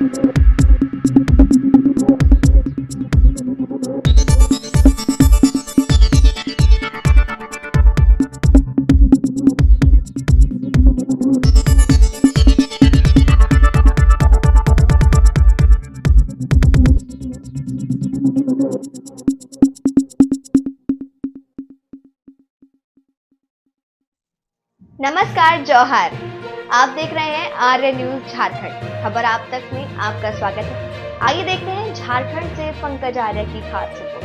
नमस्कार जौहर, आप देख रहे हैं आर्य न्यूज झारखंड। खबर आप तक में आपका स्वागत है। आइए देखते हैं झारखंड से पंकज आर्य की खास रिपोर्ट।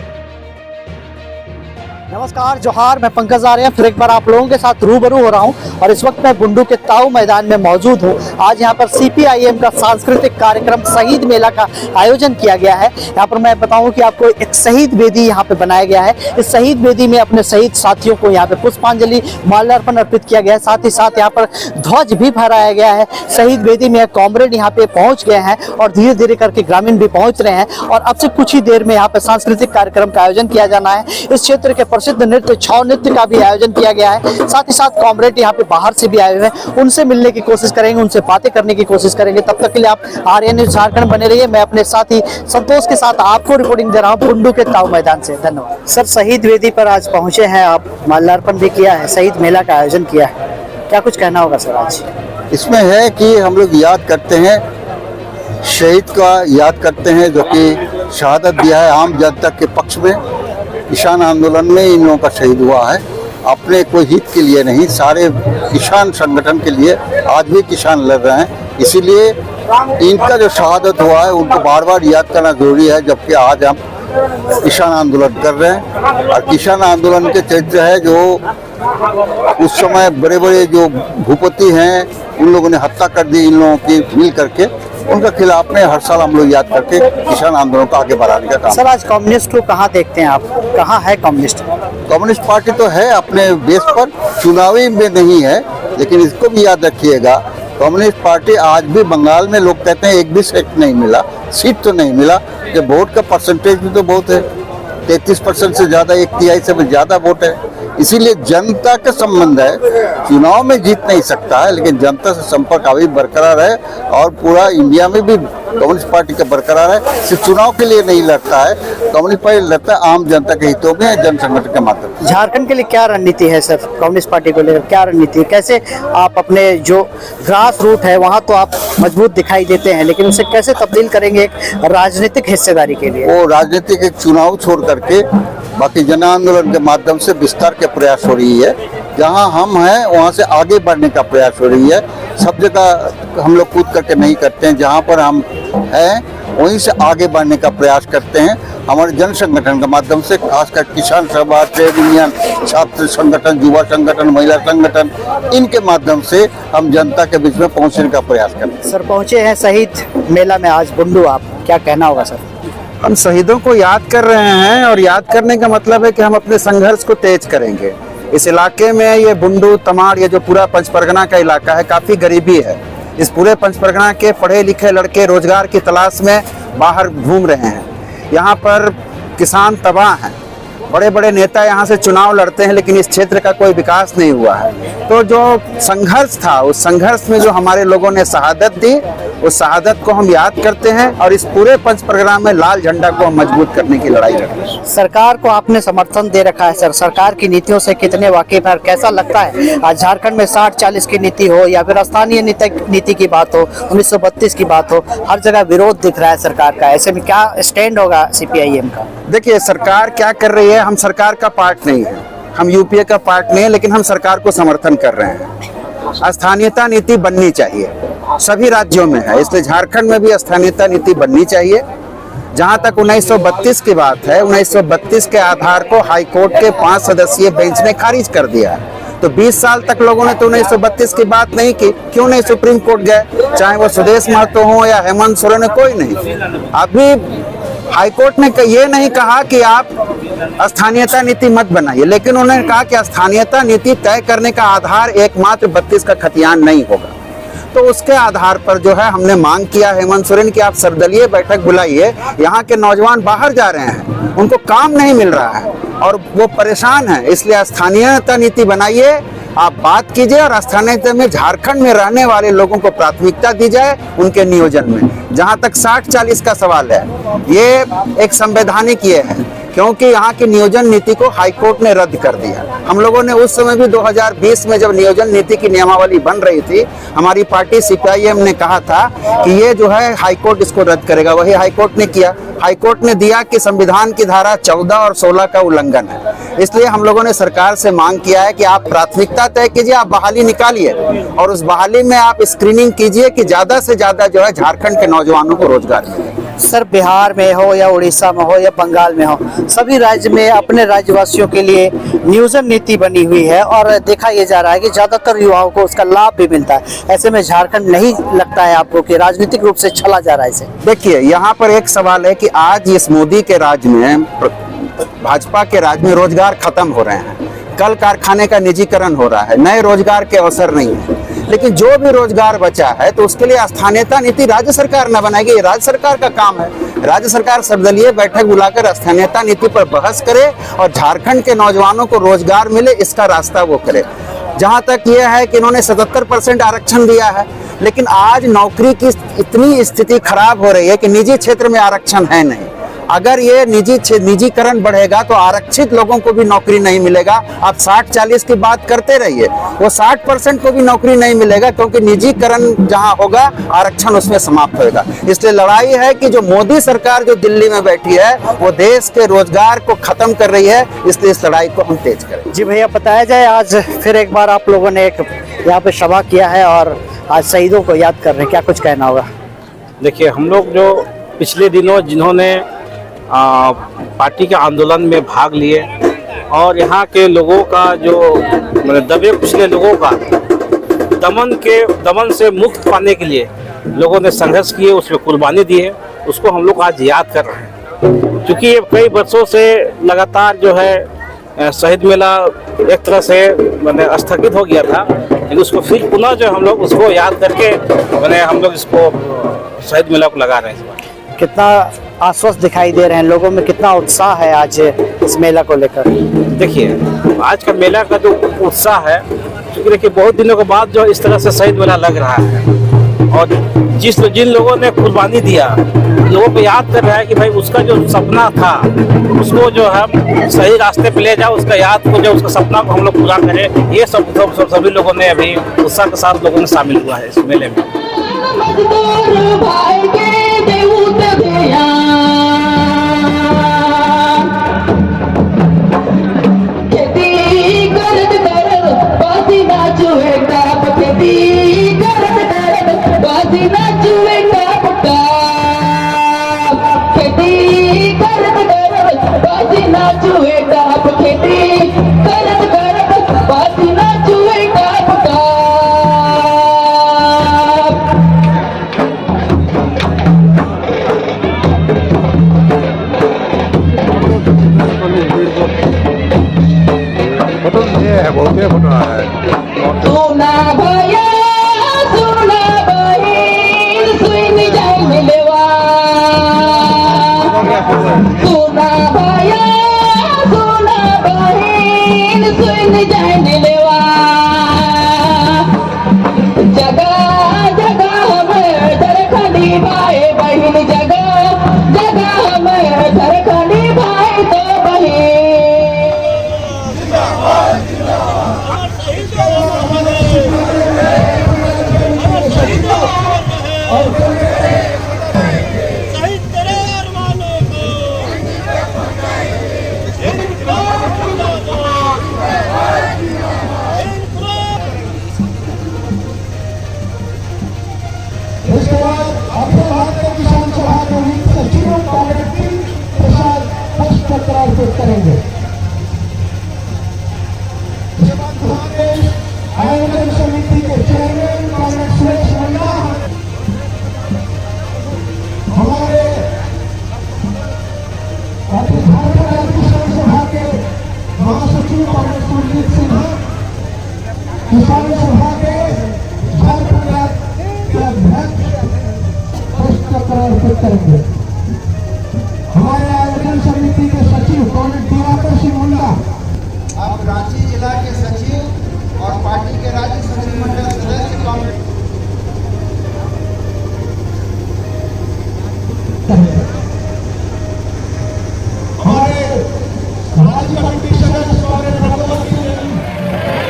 नमस्कार जौहर, मैं पंकज आर्य फिर एक बार आप लोगों के साथ रूबरू हो रहा हूं और इस वक्त मैं बुंडू के ताऊ मैदान में मौजूद हूं। आज यहां पर सीपीआईएम का सांस्कृतिक कार्यक्रम शहीद मेला का आयोजन किया गया है। यहां पर मैं बताऊं कि आपको एक शहीद वेदी यहां पे बनाया गया है। इस शहीद वेदी में अपने शहीद साथियों को यहां पे पुष्पांजलि माल्यार्पण अर्पित किया गया है। साथ ही साथ यहाँ पर ध्वज भी फहराया गया है। शहीद वेदी में कॉमरेड यहाँ पे पहुंच गए हैं और धीरे धीरे करके ग्रामीण भी पहुंच रहे हैं और अब से कुछ ही देर में यहाँ पे सांस्कृतिक कार्यक्रम का आयोजन किया जाना है। इस क्षेत्र के प्रसिद्ध नृत्य छाव नृत्य का भी आयोजन किया गया है। साथ ही साथ कॉमरेड यहाँ पे बाहर से भी आए हुए हैं, उनसे मिलने की कोशिश करेंगे, उनसे बातें करने की कोशिश करेंगे। तब तक के लिए आप आर्य न्यूज झारखंड बने रहिए। मैं अपने साथी संतोष के साथ आपको रिपोर्टिंग दे रहा हूँ बुंडू के ताऊ मैदान से। धन्यवाद सर। शहीद वेदी पर आज पहुंचे हैं आप, माल्यार्पण भी किया है, शहीद मेला का आयोजन किया है, क्या कुछ कहना होगा सर आज? इसमें है कि हम लोग याद करते हैं, शहीद का याद करते हैं जो कि शहादत दिया है आम जनता के पक्ष में। किसान आंदोलन में इन लोगों का शहीद हुआ है, अपने कोई हित के लिए नहीं, सारे किसान संगठन के लिए। आज भी किसान लड़ रहे हैं, इसीलिए इनका जो शहादत हुआ है उनको बार बार याद करना जरूरी है। जबकि आज हम किसान आंदोलन कर रहे हैं और किसान आंदोलन के चरित्र है जो उस समय बड़े बड़े जो भूपति हैं उन लोगों ने हत्या कर दी इन लोगों की मिल करके। उनका खिलाफ में हर साल हम लोग याद करके किसान आंदोलन को आगे बढ़ाने का काम। सर आज कम्युनिस्ट को कहाँ देखते हैं आप, कहाँ है कम्युनिस्ट? कम्युनिस्ट पार्टी तो है अपने बेस पर, चुनावी में नहीं है, लेकिन इसको भी याद रखिएगा कम्युनिस्ट पार्टी आज भी बंगाल में लोग कहते हैं एक भी सीट नहीं मिला, सीट तो नहीं मिला, कि वोट का परसेंटेज भी तो बहुत है, 33% से ज़्यादा, 1/3 से भी ज़्यादा वोट है। इसीलिए जनता का संबंध है, चुनाव में जीत नहीं सकता है लेकिन जनता से संपर्क अभी बरकरार है और पूरा इंडिया में भी कम्युनिस्ट पार्टी का बरकरार है। सिर्फ चुनाव के लिए नहीं लड़ता है, कम्युनिस्ट पार्टी लड़ता है आम जनता के हितों में, जन संगठन के माध्यम से। झारखंड के लिए क्या रणनीति है सर, कम्युनिस्ट पार्टी को लेकर क्या रणनीति है? कैसे आप अपने जो ग्रास रूट है वहाँ तो आप मजबूत दिखाई देते हैं, लेकिन उसे कैसे तब्दील करेंगे एक राजनीतिक हिस्सेदारी के लिए? वो राजनीतिक एक चुनाव छोड़ करके बाकी जन आंदोलन के माध्यम से विस्तार के प्रयास हो रही है। जहाँ हम हैं वहाँ से आगे बढ़ने का प्रयास हो रही है। सब जगह हम लोग कूद करके नहीं करते हैं, जहाँ पर हम हैं वहीं से आगे बढ़ने का प्रयास करते हैं। हमारे जन संगठन के माध्यम से, खासकर किसान सभा, ट्रेड यूनियन, छात्र संगठन, युवा संगठन, महिला संगठन, इनके माध्यम से हम जनता के बीच में पहुँचने का प्रयास करते हैं। सर पहुँचे हैं शहीद मेला में आज बुंडू, आप क्या कहना होगा सर? हम शहीदों को याद कर रहे हैं और याद करने का मतलब है कि हम अपने संघर्ष को तेज करेंगे। इस इलाके में ये बुंडू, तमाड़, ये जो पूरा पंचपरगना का इलाका है, काफ़ी गरीबी है। इस पूरे पंचपरगना के पढ़े लिखे लड़के रोजगार की तलाश में बाहर घूम रहे हैं। यहाँ पर किसान तबाह हैं, बड़े बड़े नेता यहाँ से चुनाव लड़ते हैं लेकिन इस क्षेत्र का कोई विकास नहीं हुआ है। तो जो संघर्ष था, उस संघर्ष में जो हमारे लोगों ने शहादत दी, उस शहादत को हम याद करते हैं और इस पूरे पंचपरगना में लाल झंडा को हम मजबूत करने की लड़ाई लड़ रहे हैं। सरकार को आपने समर्थन दे रखा है सर, सरकार की नीतियों से कितने वाकिफ है, कैसा लगता है आज झारखंड में 60-40 की नीति हो या फिर स्थानीय नीति की बात हो, 1932 की बात हो, हर जगह विरोध दिख रहा है सरकार का। ऐसे में क्या स्टैंड होगा सीपीआईएम का? देखिए सरकार क्या कर रही है, हम सरकार का पार्ट नहीं है, हम यूपीए का पार्ट नहीं है, लेकिन हम सरकार को समर्थन कर रहे हैं। स्थानीयता नीति बननी चाहिए, सभी राज्यों में है, इसलिए झारखंड में भी स्थानीयता नीति बननी चाहिए। जहां तक 1932 की बात है, 1932 के आधार को हाई कोर्ट के 5 सदस्यीय बेंच ने खारिज कर दिया है। तो 20 साल तक लोगों ने तो 1932 की बात नहीं की, क्यों नहीं सुप्रीम कोर्ट गए? चाहे वो सुदेश महतो हो या हेमंत सोरेन, कोई नहीं। अभी हाईकोर्ट ने ये नहीं कहा कि आप स्थानीयता नीति मत बनाइए, लेकिन उन्होंने कहा कि स्थानीयता नीति तय करने का आधार एकमात्र 32 का खतियान नहीं होगा। तो उसके आधार पर जो है हमने मांग किया हेमंत सोरेन की आप सर्वदलीय बैठक बुलाइए। यहाँ के नौजवान बाहर जा रहे हैं, उनको काम नहीं मिल रहा है और वो परेशान है, इसलिए स्थानीयता नीति बनाइए आप बात कीजिए और स्थानीयता में झारखंड में रहने वाले लोगों को प्राथमिकता दी जाए उनके नियोजन में। जहां तक 60-40 का सवाल है, ये एक संवैधानिक ये है, क्योंकि यहाँ की नियोजन नीति को हाईकोर्ट ने रद्द कर दिया। हम लोगों ने उस समय भी 2020 में जब नियोजन नीति की नियमावली बन रही थी, हमारी पार्टी CPIM ने कहा था कि ये जो है हाईकोर्ट इसको रद्द करेगा। वही हाईकोर्ट ने किया। हाईकोर्ट ने दिया कि संविधान की धारा 14 और 16 का उल्लंघन है। इसलिए हम लोगों ने सरकार से मांग किया है कि आप प्राथमिकता तय कीजिए, आप बहाली निकालिए और उस बहाली में आप स्क्रीनिंग कीजिए कि ज्यादा से ज्यादा जो है झारखंड के नौजवानों को रोजगार मिले। सर, बिहार में हो या उड़ीसा में हो या बंगाल में हो, सभी राज्य में अपने राज्यवासियों के लिए नियोजन नीति बनी हुई है और देखा यह जा रहा है कि ज्यादातर युवाओं को उसका लाभ भी मिलता है। ऐसे में झारखंड नहीं लगता है आपको कि राजनीतिक रूप से छला जा रहा है इसे? देखिए, यहाँ पर एक सवाल है कि आज इस मोदी के राज में, भाजपा के राज में रोजगार खत्म हो रहे हैं, कल कारखाने का निजीकरण हो रहा है, नए रोजगार के अवसर नहीं है। लेकिन जो भी रोजगार बचा है तो उसके लिए स्थानीयता नीति राज्य सरकार न बनाएगी, ये राज्य सरकार का काम है। राज्य सरकार सर्वदलीय बैठक बुलाकर स्थानीयता नीति पर बहस करे और झारखंड के नौजवानों को रोजगार मिले, इसका रास्ता वो करे। जहां तक ये है कि इन्होंने 77% आरक्षण दिया है, लेकिन आज नौकरी की इतनी स्थिति खराब हो रही है कि निजी क्षेत्र में आरक्षण है नहीं। अगर ये निजीकरण बढ़ेगा तो आरक्षित लोगों को भी नौकरी नहीं मिलेगा। आप 60-40 की बात करते रहिए, वो 60% को भी नौकरी नहीं मिलेगा, क्योंकि निजीकरण जहां होगा आरक्षण उसमें समाप्त होगा। इसलिए लड़ाई है कि जो मोदी सरकार जो दिल्ली में बैठी है वो देश के रोजगार को खत्म कर रही है, इसलिए इस लड़ाई को हम तेज करें। जी भैया, बताया जाए, आज फिर एक बार आप लोगों ने एक यहाँ पे सभा किया है और आज शहीदों को याद कर रहे हैं, क्या कुछ कहना होगा? देखिए, हम लोग जो पिछले दिनों जिन्होंने पार्टी के आंदोलन में भाग लिए और यहाँ के लोगों का जो मतलब दबे कुचले लोगों का दमन से मुक्त पाने के लिए लोगों ने संघर्ष किए, उसमें कुर्बानी दी है, उसको हम लोग आज याद कर रहे हैं। क्योंकि ये कई वर्षों से लगातार जो है शहीद मेला एक तरह से मैंने स्थगित हो गया था, लेकिन उसको फिर पुनः जो हम लोग उसको याद करके मैंने हम लोग इसको शहीद मेला को लगा रहे हैं। कितना आश्वस्त दिखाई दे रहे हैं, लोगों में कितना उत्साह है आज इस मेला को लेकर? देखिए, आज का मेला का जो उत्साह है, क्योंकि देखिए बहुत दिनों के बाद जो इस तरह से शहीद मेला लग रहा है और जिन लोगों ने कुर्बानी दिया, लोगों को याद कर रहा है कि भाई उसका जो सपना था उसको जो हम सही रास्ते पे ले जाओ, उसका याद को जो उसका सपना को हम लोग पूरा करें। ये सभी लोगों ने अभी उत्साह के साथ लोगों ने शामिल हुआ है इस मेले में। सोना भैया सोना बहिन सुन जाए मिलवा, सोना भैया सोना बहिन सुन जाए मिलवा। जगह जगह में झारखंडी भाई बहन, जगह जगह में झारखंडी भाई तो बहन। उसके बाद अखिल भारतीय किसान सभा के मुख्य सचिव कांग्रेस प्रसाद पुष्पपत्र अर्पित करेंगे। उसके बाद हमारे आयोजन समिति के चेयरमैन कांग्रेस सुरेश मुंडा, हमारे अखिल भारतीय किसान सभा के महासचिव कांग्रेस सुरजीत सिन्हा, किसान सभा के झारखंड अर्पित करेंगे। हमारे आयोजन समिति के सचिव कॉमरेड दिवाकर सिंह मुंडा, अब रांची जिला के सचिव और पार्टी के राज्य मंत्रिमंडल सदस्य कांग्रेस हमारे राज्य कमेटी सदस्य कांग्रेस प्रकोष्ठ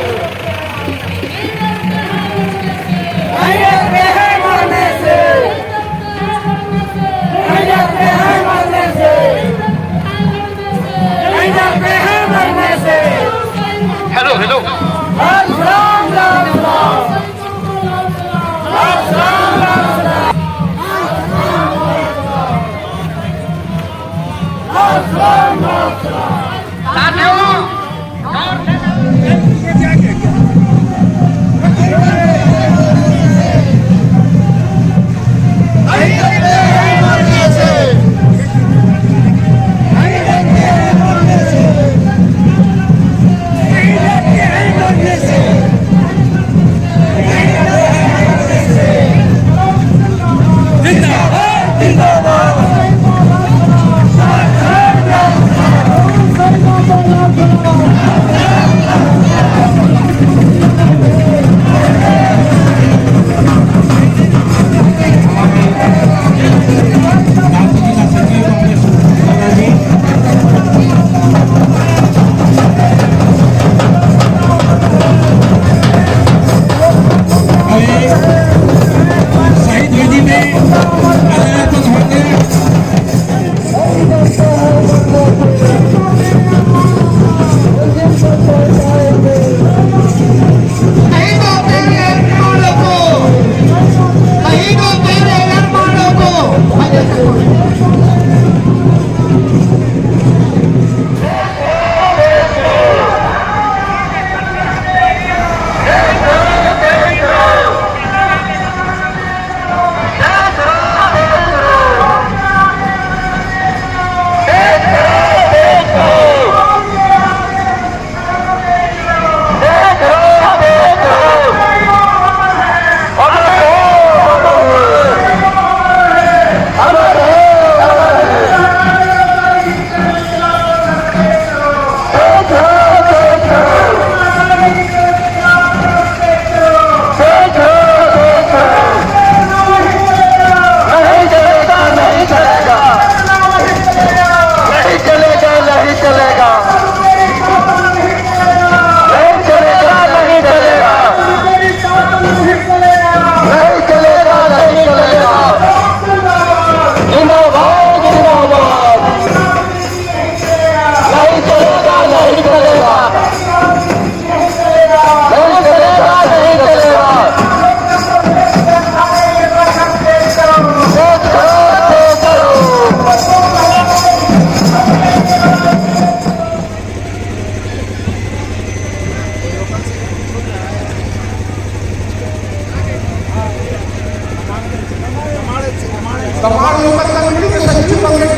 तमाम लोकल कमेटी के सचिव